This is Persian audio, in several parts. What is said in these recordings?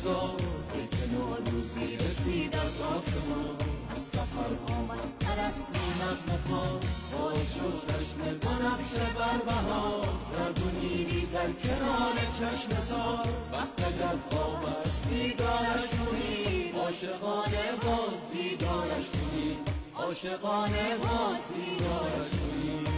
بزار ای که نوروزی رسید از آسمان. از سفر آمد پرستو نغمه پا، باز شد چشم بنفشه بر بهار. زرد و نیلی در کنار چشم سار، وقت اگر خواب است دیدارش کنید، عاشقانه باز دیدارش کنید، عاشقانه باز دیدارش کنید.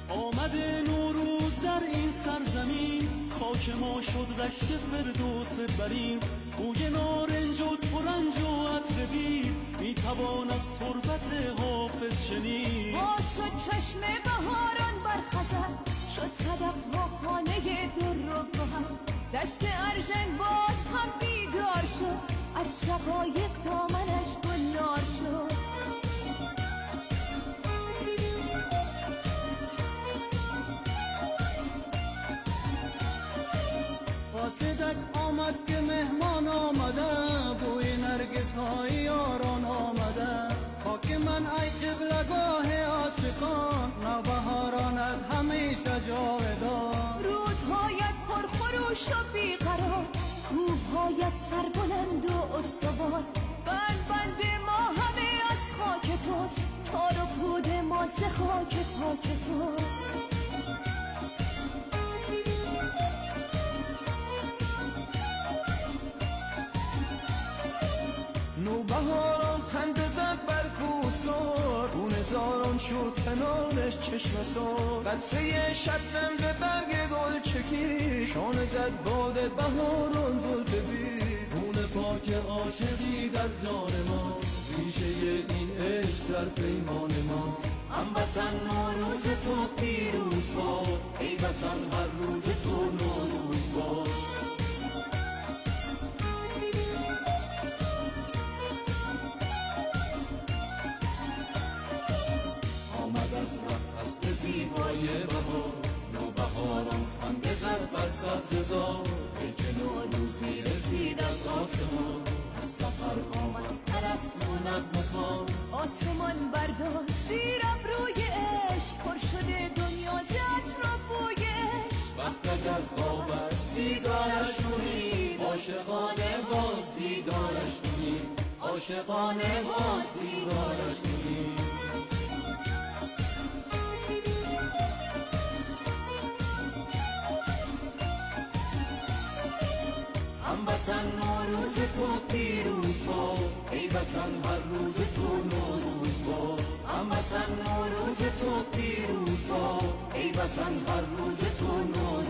آمد نوروز در این سرزمین، خاک ما شد رشت فردوس برین. بوی نارنج و ترنج و عطر بید، میتوان از تربت حافظ شنید. باز شد چشم بهاران بر خزر، شد صدف با خانه در و گهر. دشت ارژن باز هم بیدار شد، از شقایق دامنش گلنار شد. قاصدک آمد که مهمان آمده، بوی نرگس های یاران آمده. خاک من ای قبلگاه عاشقان، نوبهارانت همیشه جاودان. رودهایت پرخروش و بیقرار، کوههایت سربلند و استوار. بند بند ما همه از خاک توست، تار و پود ما ز خاک پاک توست. نوبهاران خنده زد بر کوسار، گونه زاران شد کنارش چشم سار. قطره شبنم به برگ گل چکید، شانه زد باد بهاران زلف بید. خون پاک عاشقی در جان ماست، ریشه این عشق در پیمان ماست. هموطن نوروز تو پیروز باد، ای وطن هر روز تو نوروز باد. زیبای بهار نوبهاران خنده زد بر سبززار، ای که نوروزی رسید از آسمان. از سفر آمد پرستو نغمه خوان، آسمان برداشت زیر ابروی عشق، پر شده دنیا ز عطر و بوی عشق. وقت اگر خواب است دیدارش کنید، عاشقانه باز دیدارش کنید، عاشقانه باز دیدارش کنید. هموطن نوروز تو پیروز باد، ای وطن هر روز تو نوروز باد. هموطن نوروز تو پیروز باد، ای وطن هر روز تو نوروز